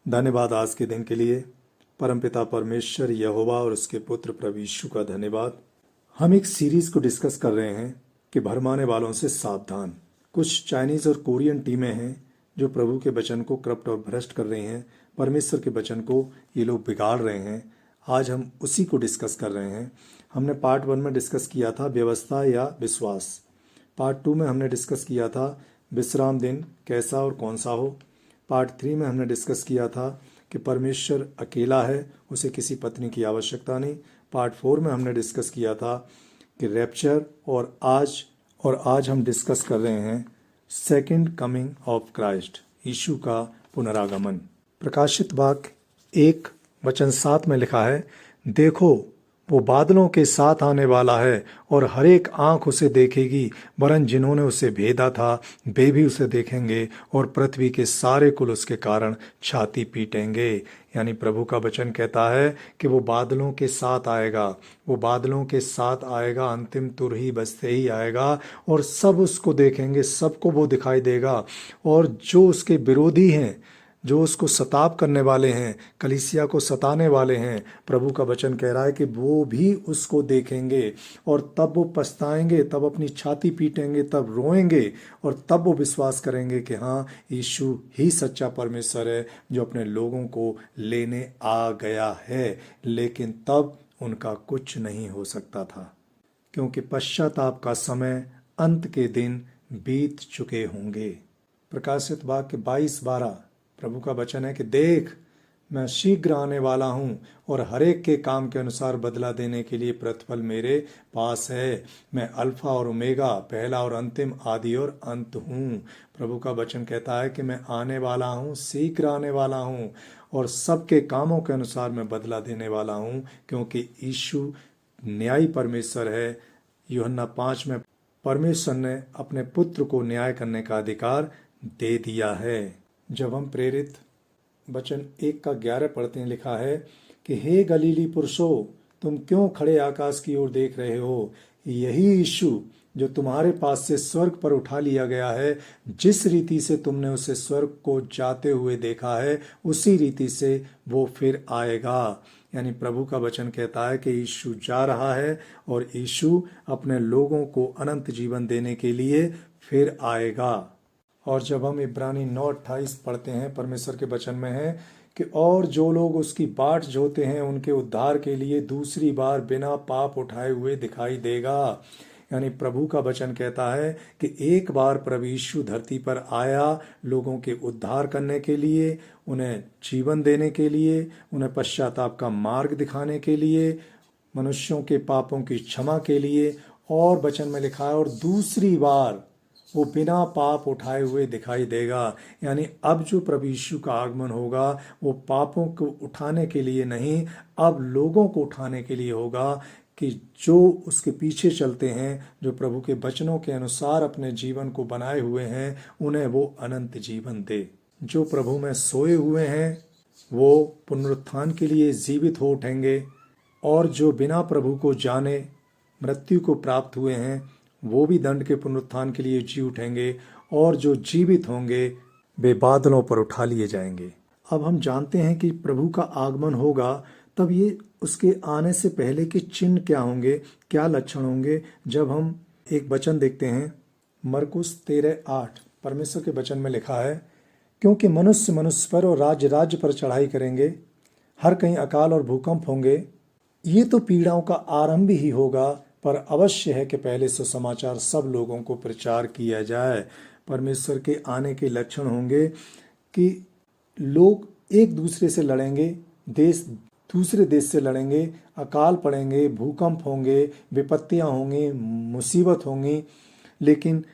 धन्यवाद आज के दिन के लिए। परमपिता परमेश्वर यहोवा और उसके पुत्र प्रभु यीशु का धन्यवाद। हम एक सीरीज को डिस्कस कर रहे हैं कि भरमाने वालों से सावधान। कुछ चाइनीज और कोरियन टीमें हैं जो प्रभु के वचन को करप्ट और भ्रष्ट कर रही हैं। परमेश्वर के वचन को ये लोग बिगाड़ रहे हैं। आज हम उसी को डिस्कस कर रहे हैं। हमने पार्ट 1 में डिस्कस किया था व्यवस्था या विश्वास। पार्ट 2 में हमने डिस्कस किया था विश्राम दिन कैसा और कौन सा हो। पार्ट 3 में हमने डिस्कस किया था कि परमेश्वर अकेला है, उसे किसी पत्नी की आवश्यकता नहीं। पार्ट 4 में हमने डिस्कस किया था कि रैप्चर, और आज हम डिस्कस कर रहे हैं सेकंड कमिंग ऑफ क्राइस्ट, यीशु का पुनरागमन। प्रकाशित वाक्य 1:7 में लिखा है, देखो वो बादलों के साथ आने वाला है और हर एक आंख उसे देखेगी, वरन जिन्होंने उसे भेदा था वे भी उसे देखेंगे और पृथ्वी के सारे कुल उसके कारण छाती पीटेंगे। यानी प्रभु का वचन कहता है कि वो बादलों के साथ आएगा, वो बादलों के साथ आएगा, अंतिम तुर ही बजते ही आएगा और सब उसको देखेंगे, सबको वो दिखाई देगा। और जो उसके विरोधी हैं, जो उसको सताव करने वाले हैं, कलीसिया को सताने वाले हैं, प्रभु का वचन कह रहा है कि वो भी उसको देखेंगे और तब वो पछताएंगे, तब अपनी छाती पीटेंगे, तब रोएंगे और तब वो विश्वास करेंगे कि हाँ, यीशु ही सच्चा परमेश्वर है जो अपने लोगों को लेने आ गया है। लेकिन तब उनका कुछ नहीं हो सकता था, क्योंकि पश्चाताप का समय, अंत के दिन बीत चुके होंगे। प्रकाशित वाक्य 22:12 प्रभु का वचन है कि देख, मैं शीघ्र आने वाला हूँ और हर एक के काम के अनुसार बदला देने के लिए प्रतिफल मेरे पास है। मैं अल्फा और ओमेगा, पहला और अंतिम, आदि और अंत हूँ। प्रभु का वचन कहता है कि मैं आने वाला हूँ, शीघ्र आने वाला हूँ और सबके कामों के अनुसार मैं बदला देने वाला हूँ, क्योंकि यीशु न्यायी परमेश्वर है। यूहन्ना 5 में परमेश्वर ने अपने पुत्र को न्याय करने का अधिकार दे दिया है। जब हम प्रेरित वचन 1:11 पढ़ते हैं, लिखा है कि हे गलीली पुरुषों, तुम क्यों खड़े आकाश की ओर देख रहे हो? यही यीशु जो तुम्हारे पास से स्वर्ग पर उठा लिया गया है, जिस रीति से तुमने उसे स्वर्ग को जाते हुए देखा है, उसी रीति से वो फिर आएगा। यानी प्रभु का वचन कहता है कि यीशु जा रहा है और यीशु अपने लोगों को अनंत जीवन देने के लिए फिर आएगा। और जब हम इब्रानी 9:28 पढ़ते हैं, परमेश्वर के वचन में है कि और जो लोग उसकी बाट जोते हैं उनके उद्धार के लिए दूसरी बार बिना पाप उठाए हुए दिखाई देगा। यानी प्रभु का वचन कहता है कि एक बार प्रभु यीशु धरती पर आया लोगों के उद्धार करने के लिए, उन्हें जीवन देने के लिए, उन्हें पश्चाताप का मार्ग दिखाने के लिए, मनुष्यों के पापों की क्षमा के लिए। और वचन में लिखा है और दूसरी बार वो बिना पाप उठाए हुए दिखाई देगा। यानी अब जो प्रभु यीशु का आगमन होगा वो पापों को उठाने के लिए नहीं, अब लोगों को उठाने के लिए होगा कि जो उसके पीछे चलते हैं, जो प्रभु के वचनों के अनुसार अपने जीवन को बनाए हुए हैं, उन्हें वो अनंत जीवन दे। जो प्रभु में सोए हुए हैं वो पुनरुत्थान के लिए जीवित हो उठेंगे, और जो बिना प्रभु को जाने मृत्यु को प्राप्त हुए हैं वो भी दंड के पुनरुत्थान के लिए जी उठेंगे, और जो जीवित होंगे वे बादलों पर उठा लिए जाएंगे। अब हम जानते हैं कि प्रभु का आगमन होगा, तब ये उसके आने से पहले के चिन्ह क्या होंगे, क्या लक्षण होंगे। जब हम एक वचन देखते हैं मरकुस 13:8, परमेश्वर के वचन में लिखा है, क्योंकि मनुष्य मनुष्य पर और राज्य राज्य पर चढ़ाई करेंगे, हर कहीं अकाल और भूकंप होंगे। ये तो पीड़ाओं का आरंभ ही होगा, पर अवश्य है कि पहले सुसमाचार सब लोगों को प्रचार किया जाए। परमेश्वर के आने के लक्षण होंगे कि लोग एक दूसरे से लड़ेंगे, देश दूसरे देश से लड़ेंगे, अकाल पड़ेंगे, भूकंप होंगे, विपत्तियां होंगी, मुसीबत होंगी। लेकिन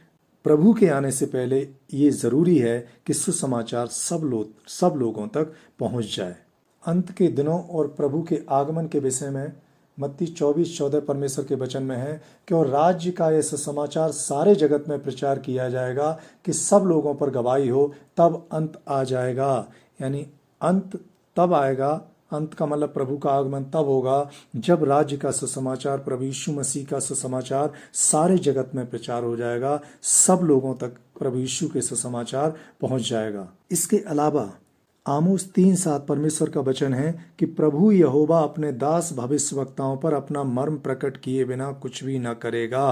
प्रभु के आने से पहले ये ज़रूरी है कि सुसमाचार सब लोगों तक पहुंच जाए। अंत के दिनों और प्रभु के आगमन के विषय में मत्ती 24:14 परमेश्वर के वचन में है कि और राज्य का यह समाचार सारे जगत में प्रचार किया जाएगा कि सब लोगों पर गवाही हो, तब अंत आ जाएगा। यानी अंत तब आएगा, अंत का मतलब प्रभु का आगमन तब होगा जब राज्य का सुसमाचार, प्रभु यीशु मसीह का सुसमाचार सारे जगत में प्रचार हो जाएगा, सब लोगों तक प्रभु यीशु के सुसमाचार पहुंच जाएगा। इसके अलावा आमोस 3:7 परमेश्वर का वचन है कि प्रभु यहोवा अपने दास भविष्यवक्ताओं पर अपना मर्म प्रकट किए बिना कुछ भी न करेगा।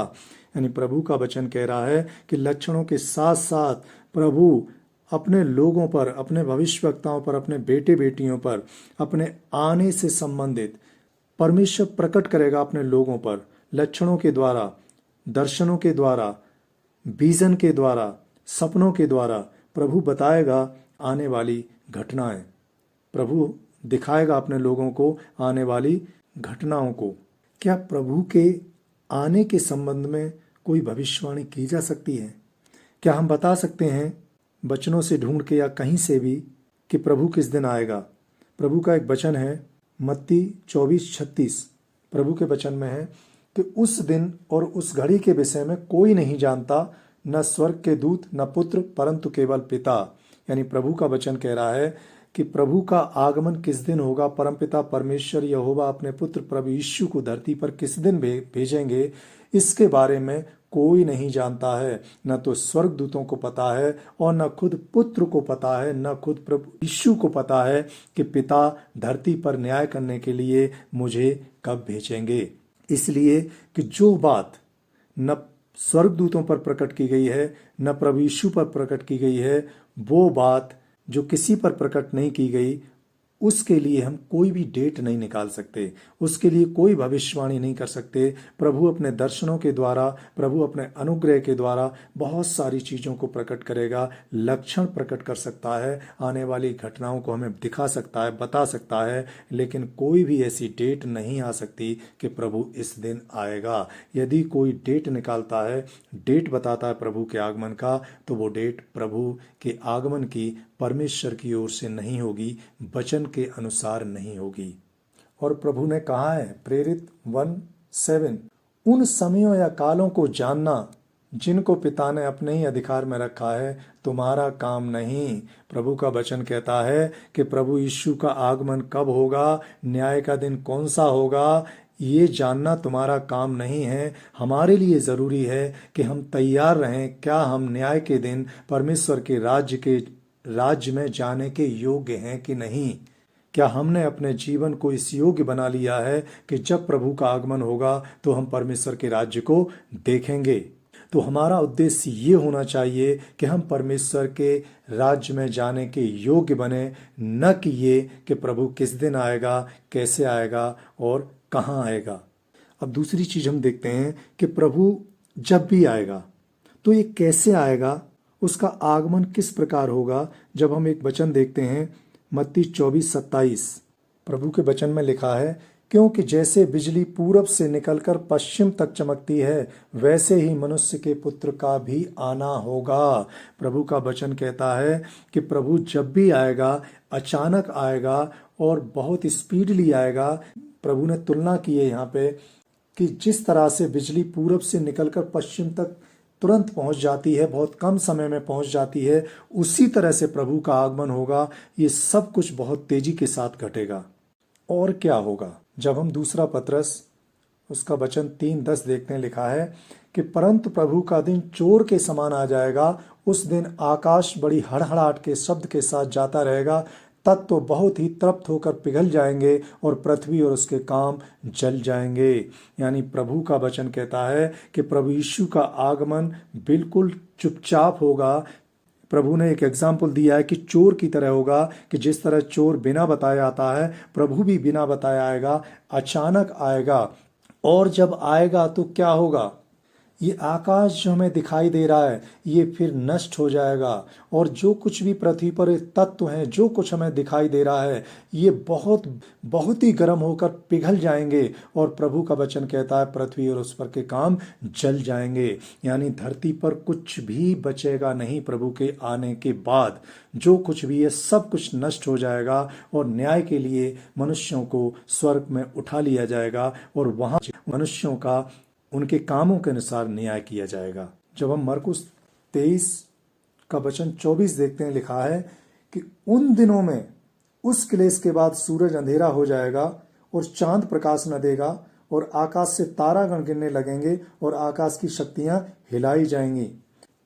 यानी प्रभु का वचन कह रहा है कि लक्षणों के साथ साथ प्रभु अपने लोगों पर, अपने भविष्यवक्ताओं पर, अपने बेटे बेटियों पर, अपने आने से संबंधित परमेश्वर प्रकट करेगा अपने लोगों पर, लक्षणों के द्वारा, दर्शनों के द्वारा, विजन के द्वारा, सपनों के द्वारा प्रभु बताएगा आने वाली घटनाएं। प्रभु दिखाएगा अपने लोगों को आने वाली घटनाओं को। क्या प्रभु के आने के संबंध में कोई भविष्यवाणी की जा सकती है? क्या हम बता सकते हैं वचनों से ढूंढ के या कहीं से भी कि प्रभु किस दिन आएगा? प्रभु का एक वचन है मत्ती 24:36। प्रभु के वचन में है कि उस दिन और उस घड़ी के विषय में कोई नहीं जानता, न स्वर्ग के दूत, न पुत्र, परंतु केवल पिता। यानी प्रभु का वचन कह रहा है कि प्रभु का आगमन किस दिन होगा, परमपिता परमेश्वर यहोवा अपने पुत्र प्रभु यीशु को धरती पर किस दिन भेजेंगे, इसके बारे में कोई नहीं जानता है। न तो स्वर्गदूतों को पता है और न खुद पुत्र को पता है, न खुद प्रभु यीशु को पता है कि पिता धरती पर न्याय करने के लिए मुझे कब भेजेंगे। इसलिए कि जो बात न स्वर्गदूतों पर प्रकट की गई है, न प्रभु यीशु पर प्रकट की गई है, वो बात जो किसी पर प्रकट नहीं की गई, उसके लिए हम कोई भी डेट नहीं निकाल सकते, उसके लिए कोई भविष्यवाणी नहीं कर सकते। प्रभु अपने दर्शनों के द्वारा, प्रभु अपने अनुग्रह के द्वारा बहुत सारी चीज़ों को प्रकट करेगा, लक्षण प्रकट कर सकता है, आने वाली घटनाओं को हमें दिखा सकता है, बता सकता है, लेकिन कोई भी ऐसी डेट नहीं आ सकती कि प्रभु इस दिन आएगा। यदि कोई डेट निकालता है, डेट बताता है प्रभु के आगमन का, तो वो डेट प्रभु के आगमन की परमेश्वर की ओर से नहीं होगी, वचन के अनुसार नहीं होगी। और प्रभु ने कहा है प्रेरित 1:7, उन समयों या कालों को जानना जिनको पिता ने अपने ही अधिकार में रखा है, तुम्हारा काम नहीं। प्रभु का वचन कहता है कि प्रभु यीशु का आगमन कब होगा, न्याय का दिन कौन सा होगा, ये जानना तुम्हारा काम नहीं है। हमारे लिए ज़रूरी है कि हम तैयार रहें। क्या हम न्याय के दिन परमेश्वर के राज्य में जाने के योग्य हैं कि नहीं? क्या हमने अपने जीवन को इस योग्य बना लिया है कि जब प्रभु का आगमन होगा तो हम परमेश्वर के राज्य को देखेंगे? तो हमारा उद्देश्य ये होना चाहिए कि हम परमेश्वर के राज्य में जाने के योग्य बने, न कि ये कि प्रभु किस दिन आएगा, कैसे आएगा और कहाँ आएगा। अब दूसरी चीज हम देखते हैं कि प्रभु जब भी आएगा तो ये कैसे आएगा, उसका आगमन किस प्रकार होगा। जब हम एक वचन देखते हैं मत्ती 24:27, प्रभु के वचन में लिखा है, क्योंकि जैसे बिजली पूरब से निकलकर पश्चिम तक चमकती है, वैसे ही मनुष्य के पुत्र का भी आना होगा। प्रभु का वचन कहता है कि प्रभु जब भी आएगा, अचानक आएगा और बहुत स्पीडली आएगा। प्रभु ने तुलना की है यहाँ पे कि जिस तरह से बिजली पूरब से निकलकर पश्चिम तक तुरंत पहुंच जाती है, बहुत कम समय में पहुंच जाती है, उसी तरह से प्रभु का आगमन होगा। ये सब कुछ बहुत तेजी के साथ घटेगा। और क्या होगा? जब हम दूसरा पतरस उसका वचन 3:10 देखते हैं, लिखा है कि परंतु प्रभु का दिन चोर के समान आ जाएगा। उस दिन आकाश बड़ी हड़हड़ाहट के शब्द के साथ जाता रहेगा, तब तो बहुत ही तृप्त होकर पिघल जाएंगे और पृथ्वी और उसके काम जल जाएंगे। यानी प्रभु का वचन कहता है कि प्रभु यीशु का आगमन बिल्कुल चुपचाप होगा। प्रभु ने एक एग्जाम्पल दिया है कि चोर की तरह होगा, कि जिस तरह चोर बिना बताए आता है, प्रभु भी बिना बताए आएगा, अचानक आएगा। और जब आएगा तो क्या होगा? ये आकाश जो हमें दिखाई दे रहा है, ये फिर नष्ट हो जाएगा, और जो कुछ भी पृथ्वी पर तत्व हैं, जो कुछ हमें दिखाई दे रहा है, ये बहुत बहुत ही गर्म होकर पिघल जाएंगे। और प्रभु का वचन कहता है पृथ्वी और उस पर के काम जल जाएंगे। यानी धरती पर कुछ भी बचेगा नहीं। प्रभु के आने के बाद जो कुछ भी है, सब कुछ नष्ट हो जाएगा और न्याय के लिए मनुष्यों को स्वर्ग में उठा लिया जाएगा और वहां मनुष्यों का उनके कामों के अनुसार न्याय किया जाएगा। जब हम मरकुस 23 का वचन 24 देखते हैं, लिखा है कि उन दिनों में उस क्लेश के बाद सूरज अंधेरा हो जाएगा और चांद प्रकाश न देगा और आकाश से तारागण गिरने लगेंगे और आकाश की शक्तियां हिलाई जाएंगी।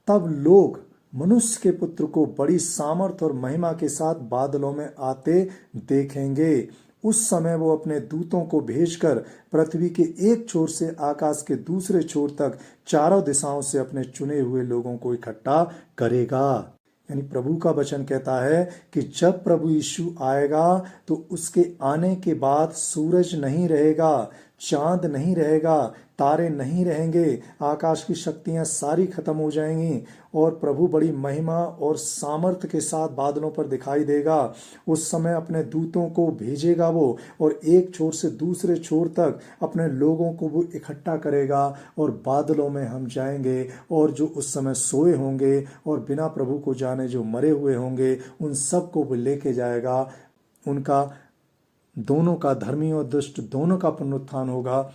तब लोग मनुष्य के पुत्र को बड़ी सामर्थ और महिमा के साथ बादलों में आते देखेंगे। उस समय वो अपने दूतों को भेजकर पृथ्वी के एक छोर से आकाश के दूसरे छोर तक चारों दिशाओं से अपने चुने हुए लोगों को इकट्ठा करेगा। यानी प्रभु का वचन कहता है कि जब प्रभु यीशु आएगा तो उसके आने के बाद सूरज नहीं रहेगा, चांद नहीं रहेगा, तारे नहीं रहेंगे, आकाश की शक्तियां सारी खत्म हो जाएंगी और प्रभु बड़ी महिमा और सामर्थ्य के साथ बादलों पर दिखाई देगा। उस समय अपने दूतों को भेजेगा वो और एक छोर से दूसरे छोर तक अपने लोगों को वो इकट्ठा करेगा और बादलों में हम जाएंगे और जो उस समय सोए होंगे और बिना प्रभु को जाने जो मरे हुए होंगे उन सब को वो लेके जाएगा। उनका दोनों का, धर्मी और दुष्ट दोनों का पुनरुत्थान होगा,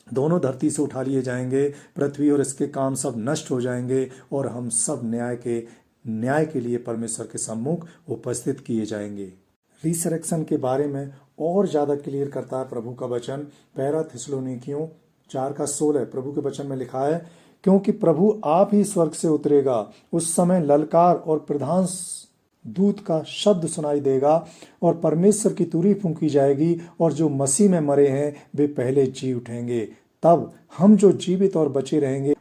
दोनों धरती से उठा लिए जाएंगे, पृथ्वी और इसके काम सब नष्ट हो जाएंगे और हम सब न्याय के लिए परमेश्वर के सम्मुख उपस्थित किए जाएंगे। रिसरेक्शन के बारे में और ज्यादा क्लियर करता है प्रभु का वचन। पहला थिस्सलुनीकियों 4:16 प्रभु के वचन में लिखा है, क्योंकि प्रभु आप ही स्वर्ग से उतरेगा, उस समय ललकार और प्रधान दूत का शब्द सुनाई देगा और परमेश्वर की तुरही फूंकी जाएगी और जो मसीह में मरे हैं वे पहले जी उठेंगे। तब हम जो जीवित और बचे रहेंगे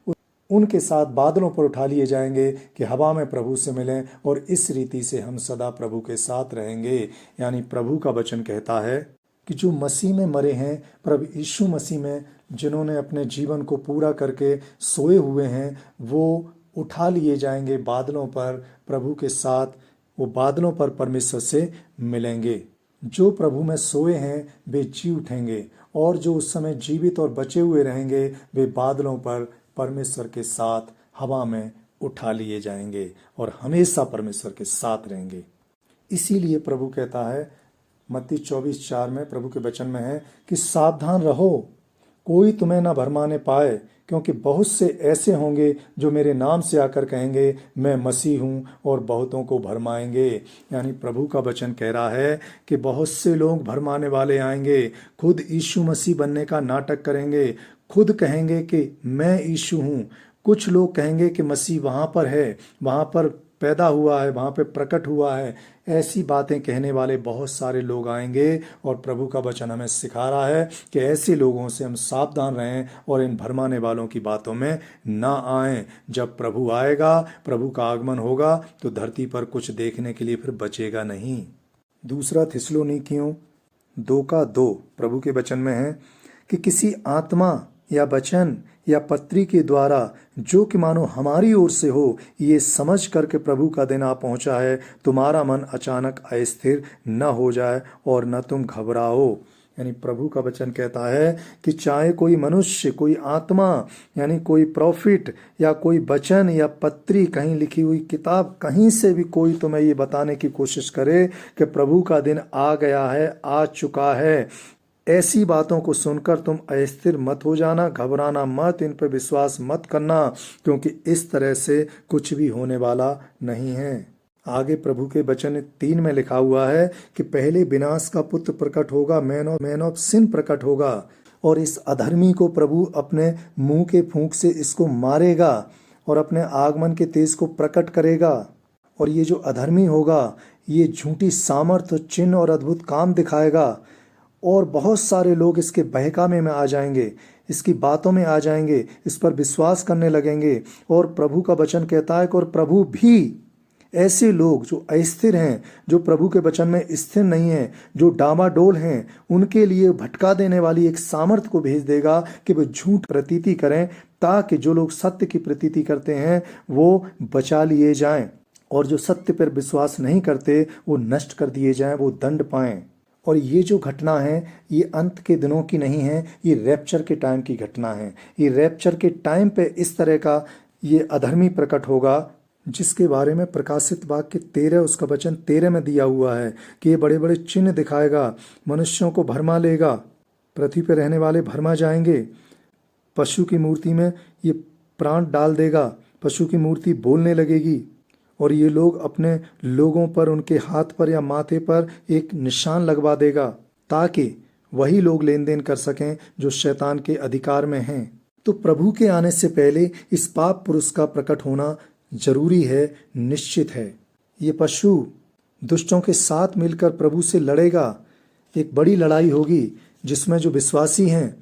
उनके साथ बादलों पर उठा लिए जाएंगे कि हवा में प्रभु से मिलें और इस रीति से हम सदा प्रभु के साथ रहेंगे। यानी प्रभु का वचन कहता है कि जो मसीह में मरे हैं, प्रभु यीशु मसीह में जिन्होंने अपने जीवन को पूरा करके सोए हुए हैं, वो उठा लिए जाएंगे बादलों पर प्रभु के साथ, वो बादलों पर परमेश्वर से मिलेंगे। जो प्रभु में सोए हैं वे जी उठेंगे और जो उस समय जीवित और बचे हुए रहेंगे वे बादलों पर परमेश्वर के साथ हवा में उठा लिए जाएंगे और हमेशा परमेश्वर के साथ रहेंगे। इसीलिए प्रभु कहता है मत्ती 24:4 में प्रभु के वचन में है कि सावधान रहो, कोई तुम्हें न भरमाने पाए, क्योंकि बहुत से ऐसे होंगे जो मेरे नाम से आकर कहेंगे मैं मसीह हूं और बहुतों को भरमाएंगे। यानी प्रभु का वचन कह रहा है कि बहुत से लोग भरमाने वाले आएंगे, खुद यीशु मसीह बनने का नाटक करेंगे, खुद कहेंगे कि मैं यीशु हूं। कुछ लोग कहेंगे कि मसीह वहां पर है, वहां पर पैदा हुआ है, वहां पे प्रकट हुआ है। ऐसी बातें कहने वाले बहुत सारे लोग आएंगे और प्रभु का वचन हमें सिखा रहा है कि ऐसे लोगों से हम सावधान रहें और इन भरमाने वालों की बातों में ना आएं। जब प्रभु आएगा, प्रभु का आगमन होगा तो धरती पर कुछ देखने के लिए फिर बचेगा नहीं। दूसरा थिस्सलुनीकियों 2:2 प्रभु के वचन में है कि किसी आत्मा या वचन या पत्री के द्वारा जो कि मानो हमारी ओर से हो, ये समझ करके प्रभु का दिन आ पहुंचा है, तुम्हारा मन अचानक अस्थिर न हो जाए और न तुम घबराओ। यानी प्रभु का वचन कहता है कि चाहे कोई मनुष्य, कोई आत्मा, यानी कोई प्रॉफिट या कोई वचन या पत्री, कहीं लिखी हुई किताब, कहीं से भी कोई तुम्हें ये बताने की कोशिश करे कि प्रभु का दिन आ गया है, आ चुका है, ऐसी बातों को सुनकर तुम अस्थिर मत हो जाना, घबराना मत, इन पर विश्वास मत करना, क्योंकि इस तरह से कुछ भी होने वाला नहीं है। आगे प्रभु के वचन 3 में लिखा हुआ है कि पहले विनाश का पुत्र प्रकट होगा, मैन ऑफ सिन प्रकट होगा, और इस अधर्मी को प्रभु अपने मुंह के फूंक से इसको मारेगा और अपने आगमन के तेज को प्रकट करेगा। और ये जो अधर्मी होगा ये झूठी सामर्थ, चिन्ह और अद्भुत काम दिखाएगा और बहुत सारे लोग इसके बहकावे में आ जाएंगे, इसकी बातों में आ जाएंगे, इस पर विश्वास करने लगेंगे। और प्रभु का वचन कहता है कि और प्रभु भी ऐसे लोग जो अस्थिर हैं, जो प्रभु के वचन में स्थिर नहीं हैं, जो डामाडोल हैं, उनके लिए भटका देने वाली एक सामर्थ को भेज देगा कि वे झूठ प्रतीति करें, ताकि जो लोग सत्य की प्रतीति करते हैं वो बचा लिए जाएं और जो सत्य पर विश्वास नहीं करते वो नष्ट कर दिए जाएं, वो दंड पाएं। और ये जो घटना है ये अंत के दिनों की नहीं है, ये रैप्चर के टाइम की घटना है। ये रैप्चर के टाइम पे इस तरह का ये अधर्मी प्रकट होगा जिसके बारे में प्रकाशित वाक्य 13 उसका वचन 13 में दिया हुआ है कि ये बड़े बड़े चिन्ह दिखाएगा, मनुष्यों को भरमा लेगा, पृथ्वी पर रहने वाले भरमा जाएंगे, पशु की मूर्ति में ये प्राण डाल देगा, पशु की मूर्ति बोलने लगेगी और ये लोग अपने लोगों पर, उनके हाथ पर या माथे पर एक निशान लगवा देगा ताकि वही लोग लेन देन कर सकें जो शैतान के अधिकार में हैं। तो प्रभु के आने से पहले इस पाप पुरुष का प्रकट होना जरूरी है, निश्चित है। ये पशु दुष्टों के साथ मिलकर प्रभु से लड़ेगा। एक बड़ी लड़ाई होगी जिसमें जो विश्वासी हैं,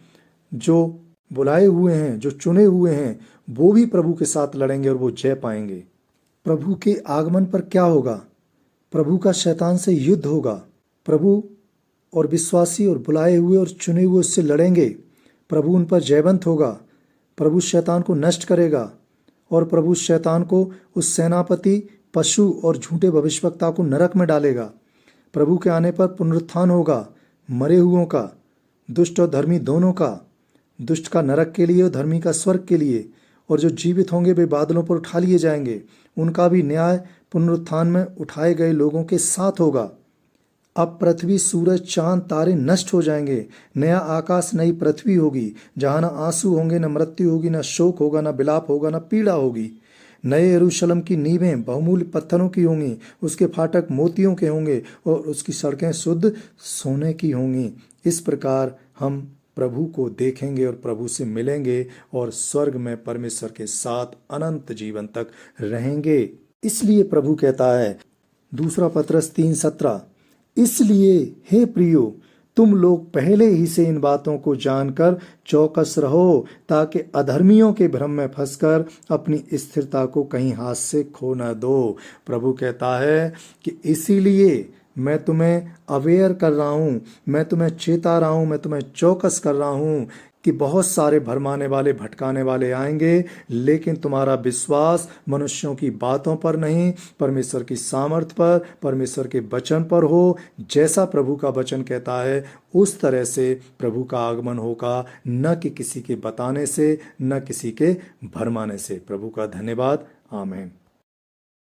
जो बुलाए हुए हैं, जो चुने हुए हैं, वो भी प्रभु के साथ लड़ेंगे और वो जय पाएंगे। प्रभु के आगमन पर क्या होगा? प्रभु का शैतान से युद्ध होगा। प्रभु और विश्वासी और बुलाए हुए और चुने हुए उससे लड़ेंगे। प्रभु उन पर जयवंत होगा। प्रभु शैतान को नष्ट करेगा और प्रभु शैतान को, उस सेनापति, पशु और झूठे भविष्यवक्ता को नरक में डालेगा। प्रभु के आने पर पुनरुत्थान होगा, मरे हुओं का, दुष्ट और धर्मी दोनों का, दुष्ट का नरक के लिए और धर्मी का स्वर्ग के लिए, और जो जीवित होंगे वे बादलों पर उठा लिए जाएंगे। उनका भी न्याय पुनरुत्थान में उठाए गए लोगों के साथ होगा। अब पृथ्वी, सूरज, चांद, तारे नष्ट हो जाएंगे। नया आकाश, नई पृथ्वी होगी, जहां न आंसू होंगे, न मृत्यु होगी, न शोक होगा, न विलाप होगा, न पीड़ा होगी। नए यरूशलेम की नींवें बहुमूल्य पत्थरों की होंगी, उसके फाटक मोतियों के होंगे और उसकी सड़कें शुद्ध सोने की होंगी। इस प्रकार हम प्रभु को देखेंगे और प्रभु से मिलेंगे और स्वर्ग में परमेश्वर के साथ अनंत जीवन तक रहेंगे। इसलिए प्रभु कहता है, दूसरा पतरस 3:17, इसलिए हे प्रियो, तुम लोग पहले ही से इन बातों को जानकर चौकस रहो, ताकि अधर्मियों के भ्रम में फंसकर अपनी स्थिरता को कहीं हाथ से खो न दो। प्रभु कहता है कि इसीलिए मैं तुम्हें अवेयर कर रहा हूँ, मैं तुम्हें चेता रहा हूँ, मैं तुम्हें चौकस कर रहा हूँ कि बहुत सारे भरमाने वाले, भटकाने वाले आएंगे, लेकिन तुम्हारा विश्वास मनुष्यों की बातों पर नहीं, परमेश्वर की सामर्थ पर, परमेश्वर के वचन पर हो। जैसा प्रभु का वचन कहता है उस तरह से प्रभु का आगमन होगा, न कि किसी के बताने से, न किसी के भरमाने से। प्रभु का धन्यवाद। आमीन।